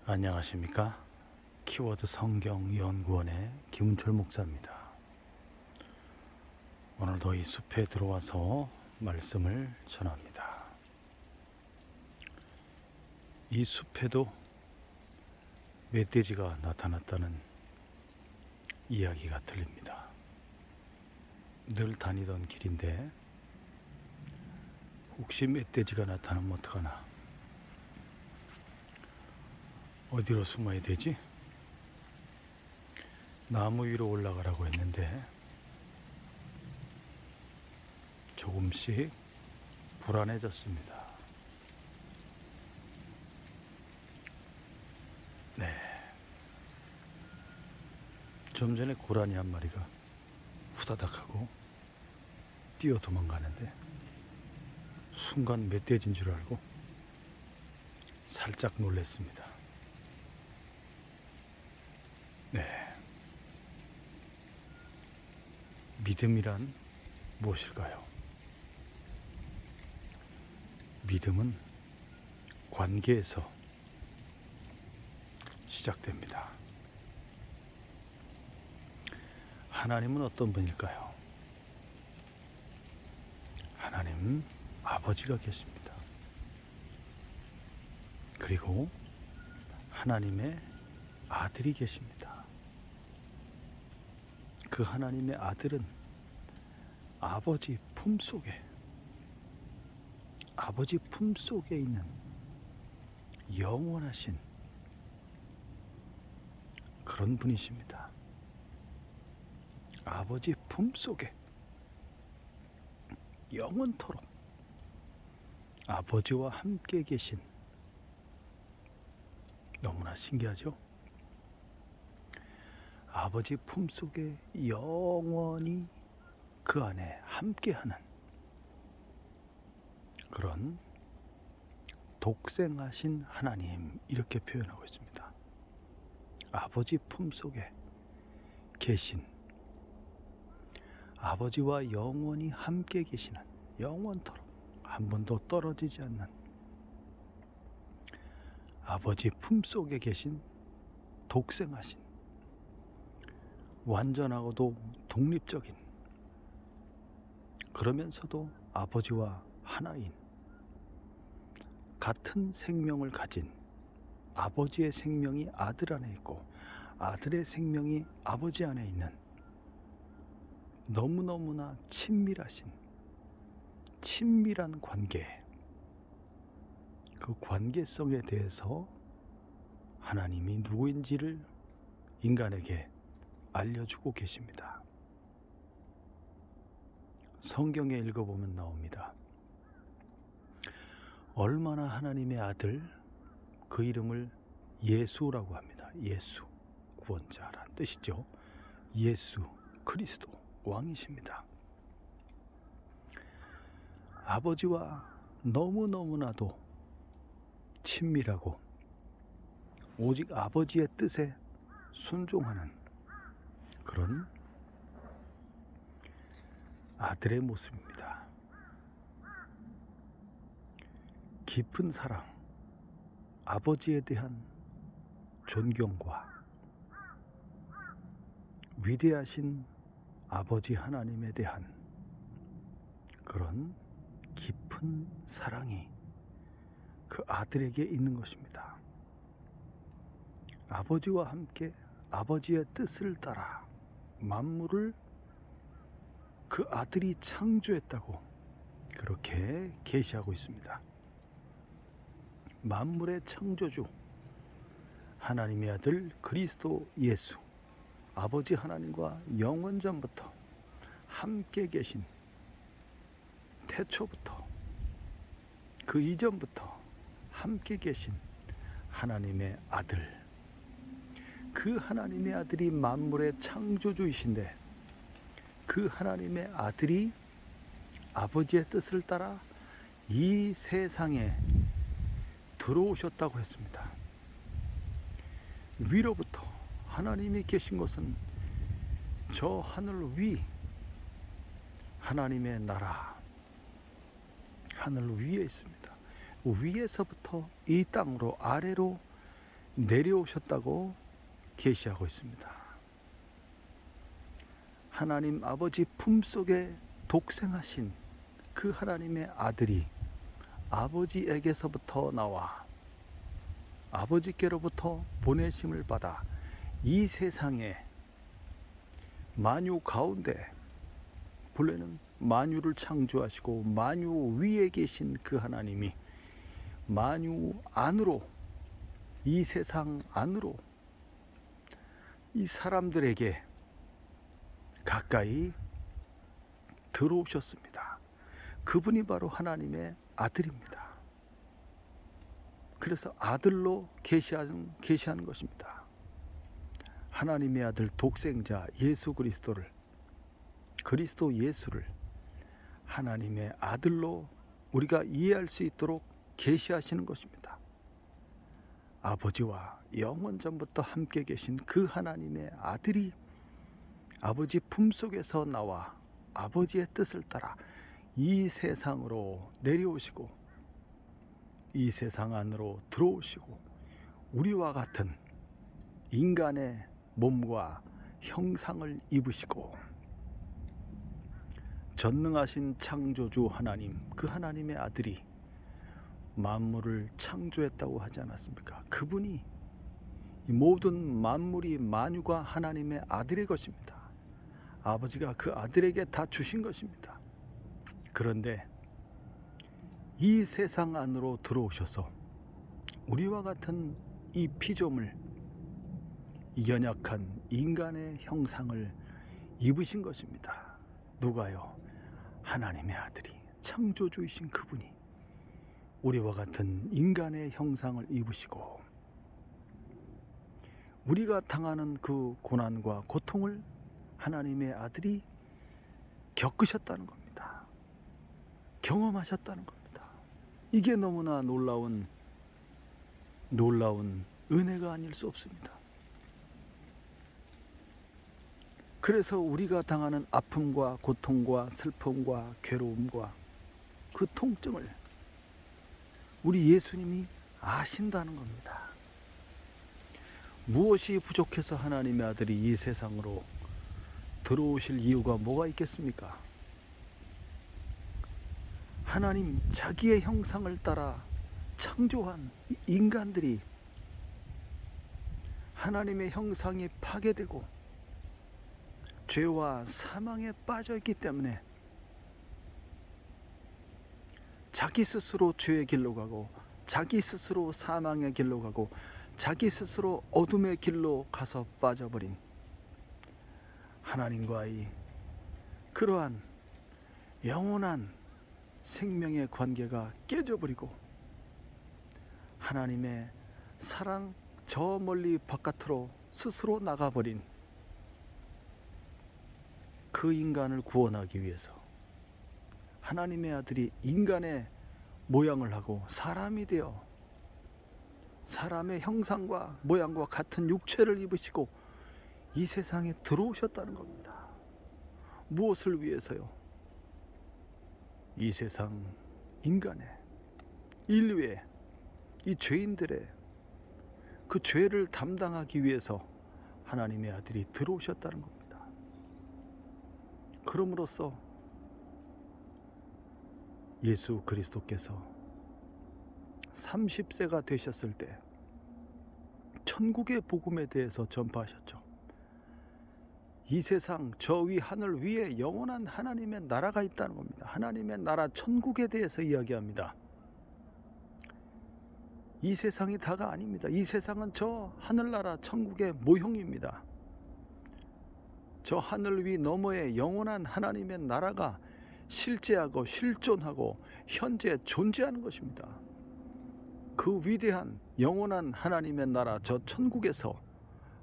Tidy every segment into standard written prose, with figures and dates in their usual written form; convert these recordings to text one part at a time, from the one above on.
안녕하십니까? 키워드 성경 연구원의 김은철 목사입니다. 오늘도 이 숲에 들어와서 말씀을 전합니다. 이 숲에도 멧돼지가 나타났다는 이야기가 들립니다. 늘 다니던 길인데 혹시 멧돼지가 나타나면 어떡하나? 어디로 숨어야 되지? 나무 위로 올라가라고 했는데 조금씩 불안해졌습니다. 네. 좀 전에 고라니 한 마리가 후다닥 하고 뛰어 도망가는데 순간 멧돼지인 줄 알고 살짝 놀랐습니다. 네. 믿음이란 무엇일까요? 믿음은 관계에서 시작됩니다. 하나님은 어떤 분일까요? 하나님 아버지가 계십니다. 그리고 하나님의 아들이 계십니다. 그 하나님의 아들은 아버지 품속에 있는 영원하신 그런 분이십니다. 아버지 품속에 영원토록 아버지와 함께 계신, 너무나 신기하죠? 아버지 품속에 영원히 그 안에 함께하는 그런 독생하신 하나님, 이렇게 표현하고 있습니다. 아버지 품속에 계신, 아버지와 영원히 함께 계시는, 영원토록 한 번도 떨어지지 않는 아버지 품속에 계신 독생하신, 완전하고도 독립적인, 그러면서도 아버지와 하나인, 같은 생명을 가진, 아버지의 생명이 아들 안에 있고 아들의 생명이 아버지 안에 있는 너무너무나 친밀한 관계, 그 관계성에 대해서 하나님이 누구인지를 인간에게 알려주고 계십니다. 성경에 읽어보면 나옵니다. 얼마나 하나님의 아들, 그 이름을 예수라고 합니다. 예수, 구원자란 뜻이죠. 예수 그리스도 왕이십니다. 아버지와 너무너무나도 친밀하고 오직 아버지의 뜻에 순종하는 그런 아들의 모습입니다. 깊은 사랑, 아버지에 대한 존경과 위대하신 아버지 하나님에 대한 그런 깊은 사랑이 그 아들에게 있는 것입니다. 아버지와 함께 아버지의 뜻을 따라 만물을 그 아들이 창조했다고 그렇게 계시하고 있습니다. 만물의 창조주 하나님의 아들 그리스도 예수, 아버지 하나님과 영원전부터 함께 계신, 태초부터 그 이전부터 함께 계신 하나님의 아들, 그 하나님의 아들이 만물의 창조주이신데 그 하나님의 아들이 아버지의 뜻을 따라 이 세상에 들어오셨다고 했습니다. 위로부터 하나님이 계신 것은 저 하늘 위, 하나님의 나라, 하늘 위에 있습니다. 위에서부터 이 땅으로, 아래로 내려오셨다고 계시하고 있습니다. 하나님 아버지 품속에 독생하신 그 하나님의 아들이 아버지에게서부터 나와 아버지께로부터 보내심을 받아 이 세상에 만유 가운데, 본래는 만유를 창조하시고 만유 위에 계신 그 하나님이 만유 안으로, 이 세상 안으로 이 사람들에게 가까이 들어오셨습니다. 그분이 바로 하나님의 아들입니다. 그래서 아들로 계시하는 것입니다. 하나님의 아들 독생자 예수 그리스도를, 그리스도 예수를 하나님의 아들로 우리가 이해할 수 있도록 계시하시는 것입니다. 아버지와 영원 전부터 함께 계신 그 하나님의 아들이 아버지 품속에서 나와 아버지의 뜻을 따라 이 세상으로 내려오시고 이 세상 안으로 들어오시고 우리와 같은 인간의 몸과 형상을 입으시고 전능하신 창조주 하나님, 그 하나님의 아들이 만물을 창조했다고 하지 않았습니까? 그분이 이 모든 만물이 만유가 하나님의 아들의 것입니다. 아버지가 그 아들에게 다 주신 것입니다. 그런데 이 세상 안으로 들어오셔서 우리와 같은 이 피조물, 이 연약한 인간의 형상을 입으신 것입니다. 누가요? 하나님의 아들이, 창조주이신 그분이 우리와 같은 인간의 형상을 입으시고 우리가 당하는 그 고난과 고통을 하나님의 아들이 겪으셨다는 겁니다. 경험하셨다는 겁니다. 이게 너무나 놀라운 은혜가 아닐 수 없습니다. 그래서 우리가 당하는 아픔과 고통과 슬픔과 괴로움과 그 통증을 우리 예수님이 아신다는 겁니다. 무엇이 부족해서 하나님의 아들이 이 세상으로 들어오실 이유가 뭐가 있겠습니까? 하나님 자기의 형상을 따라 창조한 인간들이 하나님의 형상이 파괴되고 죄와 사망에 빠져 있기 때문에 자기 스스로 죄의 길로 가고 자기 스스로 사망의 길로 가고 자기 스스로 어둠의 길로 가서 빠져버린 하나님과의 그러한 영원한 생명의 관계가 깨져버리고 하나님의 사랑 저 멀리 바깥으로 스스로 나가버린 그 인간을 구원하기 위해서 하나님의 아들이 인간의 모양을 하고 사람이 되어 사람의 형상과 모양과 같은 육체를 입으시고 이 세상에 들어오셨다는 겁니다. 무엇을 위해서요? 이 세상 인간의, 인류의, 이 죄인들의 그 죄를 담당하기 위해서 하나님의 아들이 들어오셨다는 겁니다. 그럼으로써 예수 그리스도께서 30세가 되셨을 때 천국의 복음에 대해서 전파하셨죠. 이 세상 저 위 하늘 위에 영원한 하나님의 나라가 있다는 겁니다. 하나님의 나라 천국에 대해서 이야기합니다. 이 세상이 다가 아닙니다. 이 세상은 저 하늘나라 천국의 모형입니다. 저 하늘 위 너머에 영원한 하나님의 나라가 실제하고 실존하고 현재 존재하는 것입니다. 그 위대한 영원한 하나님의 나라 저 천국에서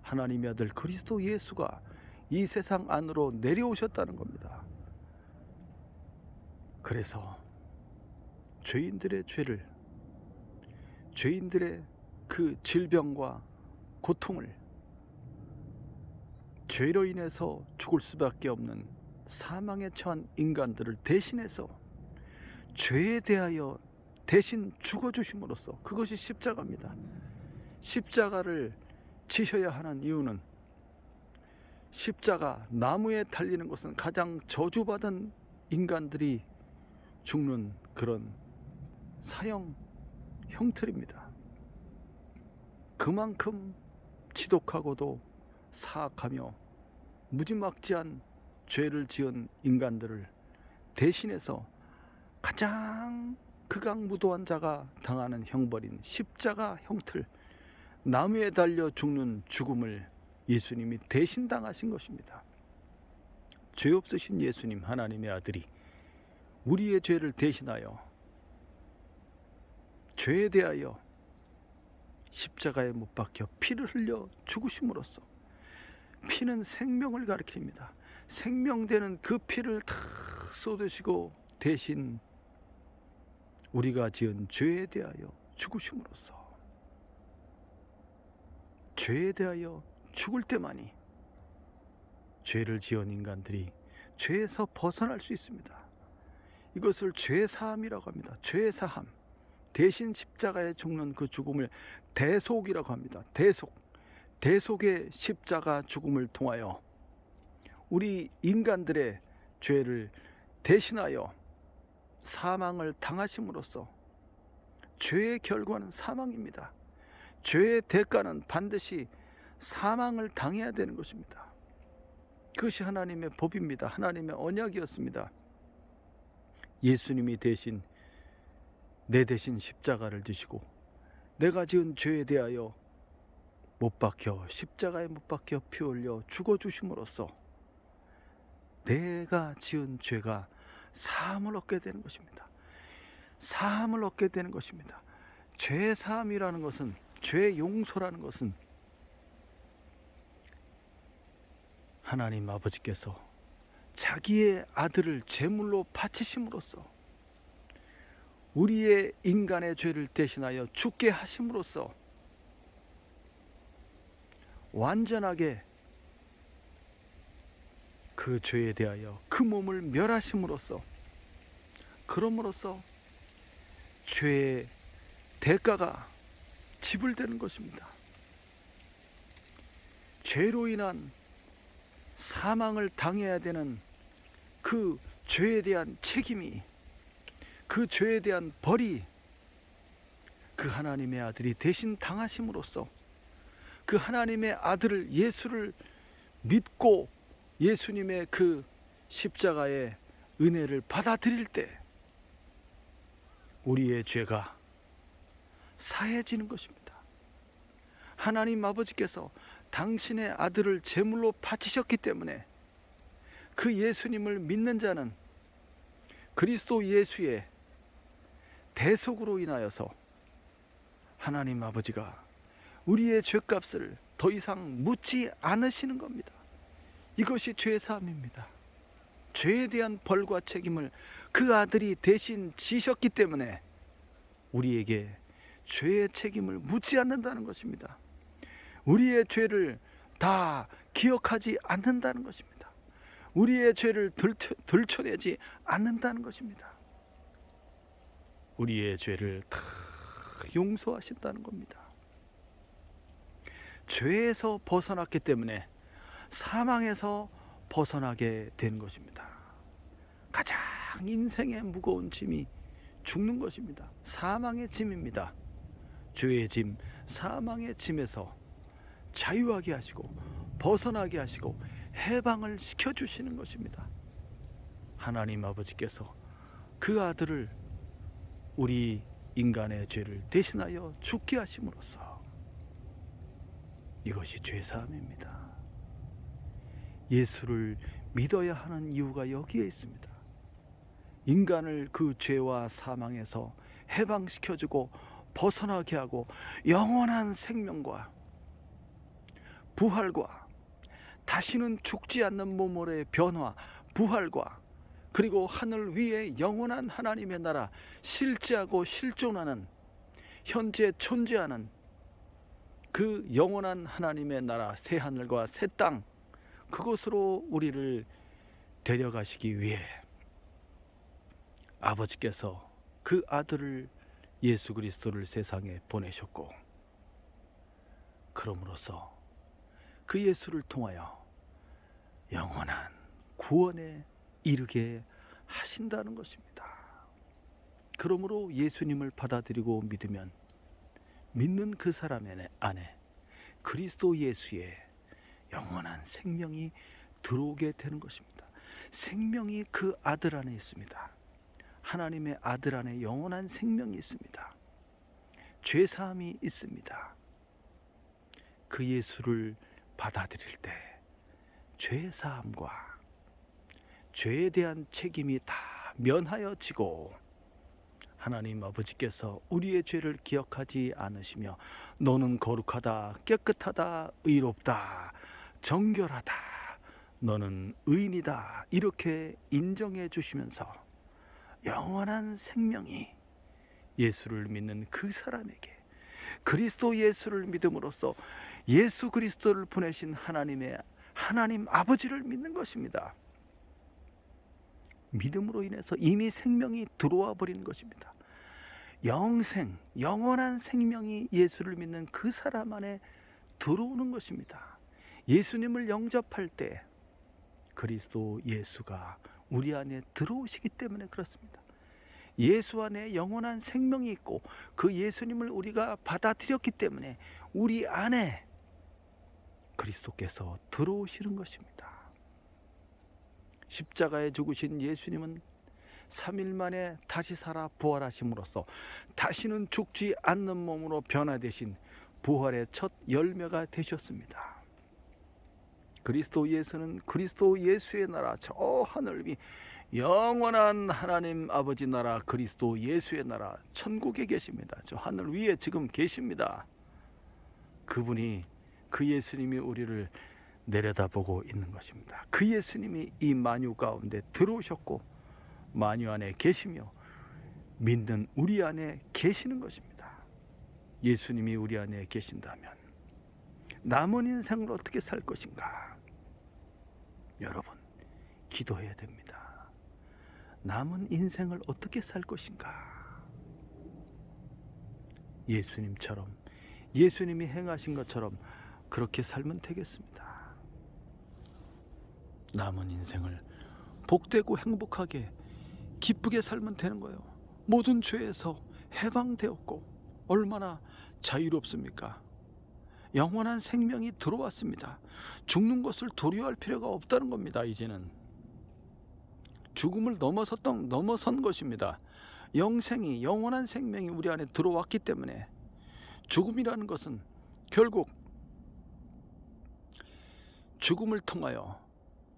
하나님의 아들 그리스도 예수가 이 세상 안으로 내려오셨다는 겁니다. 그래서 죄인들의 죄를, 죄인들의 그 질병과 고통을, 죄로 인해서 죽을 수밖에 없는 사망에 처한 인간들을 대신해서 죄에 대하여 대신 죽어주심으로써, 그것이 십자가입니다. 십자가를 지셔야 하는 이유는 십자가 나무에 달리는 것은 가장 저주받은 인간들이 죽는 그런 사형 형틀입니다. 그만큼 지독하고도 사악하며 무지막지한 죄를 지은 인간들을 대신해서 가장 극악무도한 자가 당하는 형벌인 십자가 형틀, 나무에 달려 죽는 죽음을 예수님이 대신 당하신 것입니다. 죄 없으신 예수님, 하나님의 아들이 우리의 죄를 대신하여 죄에 대하여 십자가에 못 박혀 피를 흘려 죽으심으로써, 피는 생명을 가리킵니다. 생명되는 그 피를 다 쏟으시고 대신 우리가 지은 죄에 대하여 죽으심으로써, 죄에 대하여 죽을 때만이 죄를 지은 인간들이 죄에서 벗어날 수 있습니다. 이것을 죄사함이라고 합니다. 죄사함, 대신 십자가에 죽는 그 죽음을 대속이라고 합니다. 대속의 십자가 죽음을 통하여 우리 인간들의 죄를 대신하여 사망을 당하심으로써, 죄의 결과는 사망입니다. 죄의 대가는 반드시 사망을 당해야 되는 것입니다. 그것이 하나님의 법입니다. 하나님의 언약이었습니다. 예수님이 대신 내 대신 십자가를 지시고 내가 지은 죄에 대하여 못 박혀, 십자가에 못 박혀 피 흘려 죽어 주심으로써 내가 지은 죄가 사함을 얻게 되는 것입니다. 사함을 얻게 되는 것입니다. 죄 사함이라는 것은, 죄 용서라는 것은 하나님 아버지께서 자기의 아들을 제물로 바치심으로써, 우리의 인간의 죄를 대신하여 죽게 하심으로써 완전하게 그 죄에 대하여 그 몸을 멸하심으로써, 그럼으로써 죄의 대가가 지불되는 것입니다. 죄로 인한 사망을 당해야 되는 그 죄에 대한 책임이, 그 죄에 대한 벌이 그 하나님의 아들이 대신 당하심으로써, 그 하나님의 아들을, 예수를 믿고 예수님의 그 십자가의 은혜를 받아들일 때 우리의 죄가 사해지는 것입니다. 하나님 아버지께서 당신의 아들을 제물로 바치셨기 때문에 그 예수님을 믿는 자는 그리스도 예수의 대속으로 인하여서 하나님 아버지가 우리의 죄값을 더 이상 묻지 않으시는 겁니다. 이것이 죄사함입니다. 죄에 대한 벌과 책임을 그 아들이 대신 지셨기 때문에 우리에게 죄의 책임을 묻지 않는다는 것입니다. 우리의 죄를 다 기억하지 않는다는 것입니다. 우리의 죄를 들춰내지 않는다는 것입니다. 우리의 죄를 다 용서하신다는 겁니다. 죄에서 벗어났기 때문에 사망에서 벗어나게 된 것입니다. 가장 인생의 무거운 짐이 죽는 것입니다. 사망의 짐입니다. 죄의 짐, 사망의 짐에서 자유하게 하시고 벗어나게 하시고 해방을 시켜주시는 것입니다. 하나님 아버지께서 그 아들을 우리 인간의 죄를 대신하여 죽게 하심으로써, 이것이 죄사함입니다. 예수를 믿어야 하는 이유가 여기에 있습니다. 인간을 그 죄와 사망에서 해방시켜주고 벗어나게 하고 영원한 생명과 부활과 다시는 죽지 않는 몸으로의 변화, 부활과 그리고 하늘 위에 영원한 하나님의 나라, 실제하고 실존하는, 현재 존재하는 그 영원한 하나님의 나라, 새 하늘과 새 땅, 그곳으로 우리를 데려가시기 위해 아버지께서 그 아들을, 예수 그리스도를 세상에 보내셨고, 그럼으로써 그 예수를 통하여 영원한 구원에 이르게 하신다는 것입니다. 그러므로 예수님을 받아들이고 믿으면 믿는 그 사람 안에 그리스도 예수의 영원한 생명이 들어오게 되는 것입니다. 생명이 그 아들 안에 있습니다. 하나님의 아들 안에 영원한 생명이 있습니다. 죄사함이 있습니다. 그 예수를 받아들일 때 죄사함과 죄에 대한 책임이 다 면하여지고 하나님 아버지께서 우리의 죄를 기억하지 않으시며 너는 거룩하다, 깨끗하다, 의롭다, 정결하다, 너는 의인이다 이렇게 인정해 주시면서 영원한 생명이 예수를 믿는 그 사람에게 그리스도 예수를 믿음으로써 예수 그리스도를 보내신 하나님 아버지를 믿는 것입니다. 믿음으로 인해서 이미 생명이 들어와 버린 것입니다. 영생, 영원한 생명이 예수를 믿는 그 사람 안에 들어오는 것입니다. 예수님을 영접할 때 그리스도 예수가 우리 안에 들어오시기 때문에 그렇습니다. 예수 안에 영원한 생명이 있고 그 예수님을 우리가 받아들였기 때문에 우리 안에 그리스도께서 들어오시는 것입니다. 십자가에 죽으신 예수님은 3일 만에 다시 살아 부활하심으로써 다시는 죽지 않는 몸으로 변화되신 부활의 첫 열매가 되셨습니다. 그리스도 예수는 그리스도 예수의 나라 저 하늘 위 영원한 하나님 아버지 나라 그리스도 예수의 나라 천국에 계십니다. 저 하늘 위에 지금 계십니다. 그분이 그 예수님이 우리를 내려다보고 있는 것입니다. 그 예수님이 이 만유 가운데 들어오셨고 만유 안에 계시며 믿는 우리 안에 계시는 것입니다. 예수님이 우리 안에 계신다면 남은 인생을 어떻게 살 것인가? 여러분 기도해야 됩니다. 남은 인생을 어떻게 살 것인가? 예수님처럼 예수님이 행하신 것처럼 그렇게 살면 되겠습니다. 남은 인생을 복되고 행복하게 기쁘게 살면 되는 거예요. 모든 죄에서 해방되었고 얼마나 자유롭습니까? 영원한 생명이 들어왔습니다. 죽는 것을 두려워할 필요가 없다는 겁니다. 이제는 죽음을 넘어선 것입니다. 영생이 영원한 생명이 우리 안에 들어왔기 때문에 죽음이라는 것은 결국 죽음을 통하여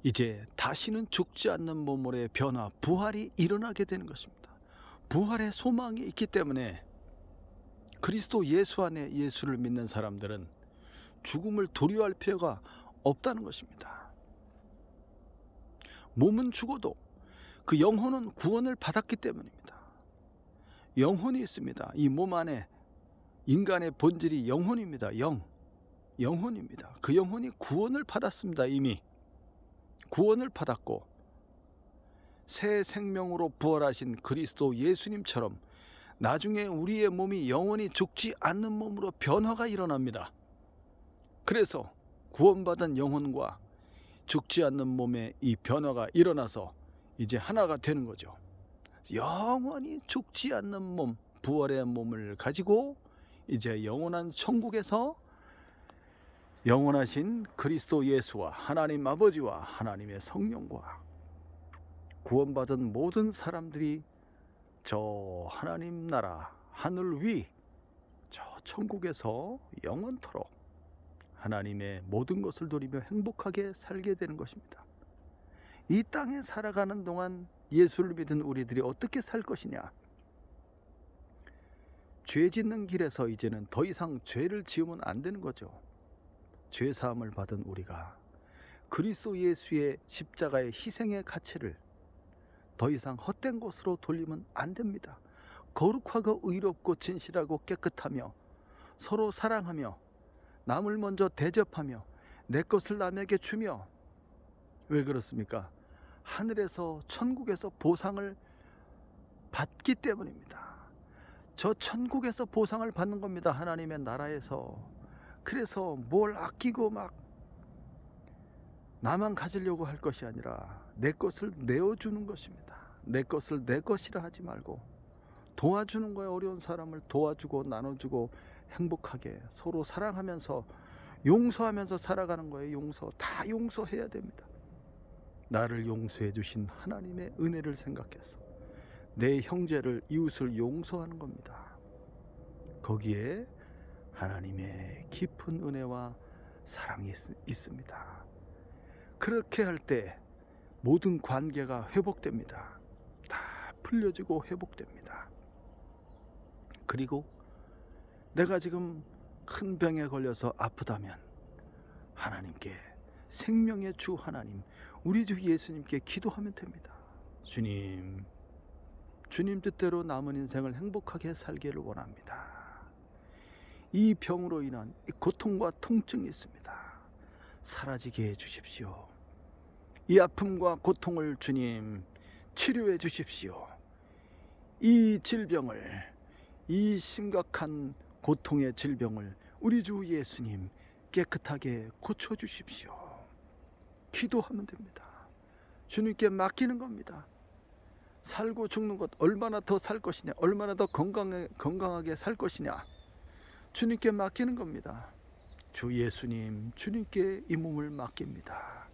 이제 다시는 죽지 않는 몸으로의 변화, 부활이 일어나게 되는 것입니다. 부활의 소망이 있기 때문에 그리스도 예수 안에 예수를 믿는 사람들은 죽음을 두려워할 필요가 없다는 것입니다. 몸은 죽어도 그 영혼은 구원을 받았기 때문입니다. 영혼이 있습니다. 이 몸 안에 인간의 본질이 영혼입니다. 영혼입니다. 그 영혼이 구원을 받았습니다. 이미 구원을 받았고 새 생명으로 부활하신 그리스도 예수님처럼 나중에 우리의 몸이 영원히 죽지 않는 몸으로 변화가 일어납니다. 그래서 구원받은 영혼과 죽지 않는 몸의 이 변화가 일어나서 이제 하나가 되는 거죠. 영원히 죽지 않는 몸, 부활의 몸을 가지고 이제 영원한 천국에서 영원하신 그리스도 예수와 하나님 아버지와 하나님의 성령과 구원받은 모든 사람들이 저 하나님 나라 하늘 위 저 천국에서 영원토록 하나님의 모든 것을 누리며 행복하게 살게 되는 것입니다. 이 땅에 살아가는 동안 예수를 믿은 우리들이 어떻게 살 것이냐? 죄 짓는 길에서 이제는 더 이상 죄를 지으면 안 되는 거죠. 죄 사함을 받은 우리가 그리스도 예수의 십자가의 희생의 가치를 더 이상 헛된 것으로 돌리면 안 됩니다. 거룩하고 의롭고 진실하고 깨끗하며 서로 사랑하며 남을 먼저 대접하며 내 것을 남에게 주며, 왜 그렇습니까? 하늘에서 천국에서 보상을 받기 때문입니다. 저 천국에서 보상을 받는 겁니다. 하나님의 나라에서 그래서 뭘 아끼고 막 나만 가지려고 할 것이 아니라 내 것을 내어주는 것입니다. 내 것을 내 것이라 하지 말고 도와주는 거예요. 어려운 사람을 도와주고 나눠주고 행복하게 서로 사랑하면서 용서하면서 살아가는 거예요. 다 용서해야 됩니다. 나를 용서해 주신 하나님의 은혜를 생각해서 내 형제를 이웃을 용서하는 겁니다. 거기에 하나님의 깊은 은혜와 사랑이 있습니다. 그렇게 할 때 모든 관계가 회복됩니다. 다 풀려지고 회복됩니다. 그리고 내가 지금 큰 병에 걸려서 아프다면 하나님께, 생명의 주 하나님, 우리 주 예수님께 기도하면 됩니다. 주님 뜻대로 남은 인생을 행복하게 살기를 원합니다. 이 병으로 인한 고통과 통증이 있습니다. 사라지게 해 주십시오. 이 아픔과 고통을 주님 치료해 주십시오. 이 질병을, 이 심각한 고통의 질병을 우리 주 예수님 깨끗하게 고쳐 주십시오. 기도하면 됩니다. 주님께 맡기는 겁니다. 살고 죽는 것, 얼마나 더 살 것이냐, 얼마나 더 건강하게 살 것이냐, 주님께 맡기는 겁니다. 주 예수님, 주님께 이 몸을 맡깁니다.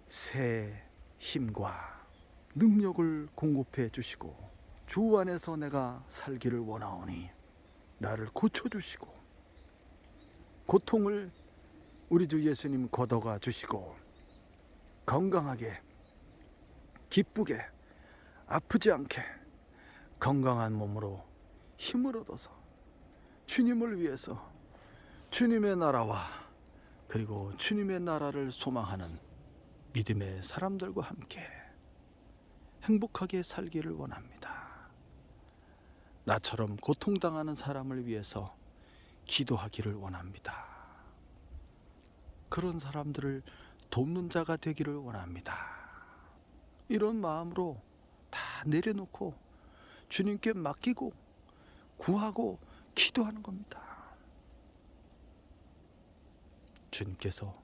새 힘과 능력을 공급해 주시고 주 안에서 내가 살기를 원하오니 나를 고쳐주시고 고통을 우리 주 예수님 걷어가 주시고 건강하게, 기쁘게, 아프지 않게 건강한 몸으로 힘을 얻어서 주님을 위해서, 주님의 나라와 그리고 주님의 나라를 소망하는 믿음의 사람들과 함께 행복하게 살기를 원합니다. 나처럼 고통당하는 사람을 위해서 기도하기를 원합니다. 그런 사람들을 돕는 자가 되기를 원합니다. 이런 마음으로 다 내려놓고 주님께 맡기고 구하고 기도하는 겁니다. 주님께서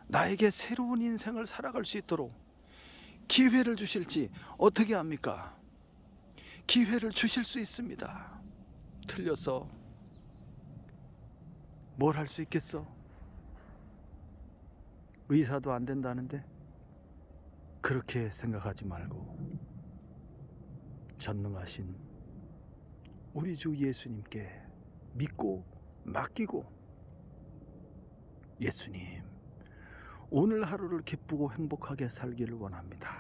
나에게 새로운 인생을 살아갈 수 있도록 기회를 주실지 어떻게 합니까? 기회를 주실 수 있습니다. 틀려서 뭘 할 수 있겠어? 의사도 안 된다는데 그렇게 생각하지 말고 전능하신 우리 주 예수님께 믿고 맡기고, 예수님, 오늘 하루를 기쁘고 행복하게 살기를 원합니다.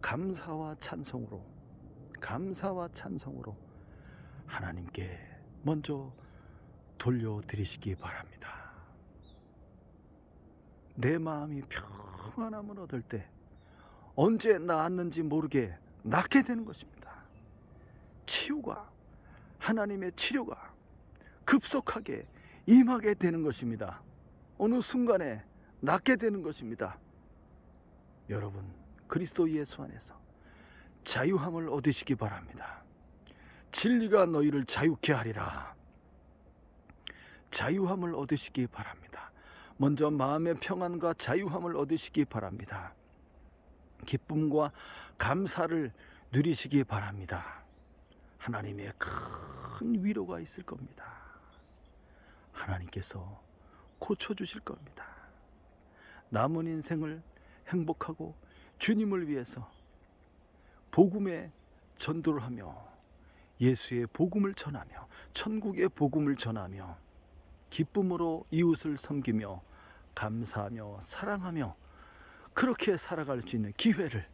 감사와 찬송으로 하나님께 먼저 돌려드리시기 바랍니다. 내 마음이 평안함을 얻을 때 언제 나았는지 모르게 낫게 되는 것입니다. 치유가, 하나님의 치료가 급속하게 임하게 되는 것입니다. 어느 순간에 낫게 되는 것입니다. 여러분, 그리스도 예수 안에서 자유함을 얻으시기 바랍니다. 진리가 너희를 자유케 하리라. 자유함을 얻으시기 바랍니다. 먼저 마음의 평안과 자유함을 얻으시기 바랍니다. 기쁨과 감사를 누리시기 바랍니다. 하나님의 큰 위로가 있을 겁니다. 하나님께서 고쳐주실 겁니다. 남은 인생을 행복하고 주님을 위해서 복음의 전도를 하며 예수의 복음을 전하며 천국의 복음을 전하며 기쁨으로 이웃을 섬기며 감사하며 사랑하며 그렇게 살아갈 수 있는 기회를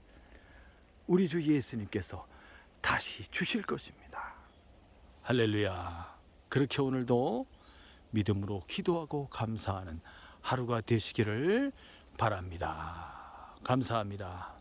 우리 주 예수님께서 다시 주실 것입니다. 할렐루야. 그렇게 오늘도 믿음으로 기도하고 감사하는 하루가 되시기를 바랍니다. 감사합니다.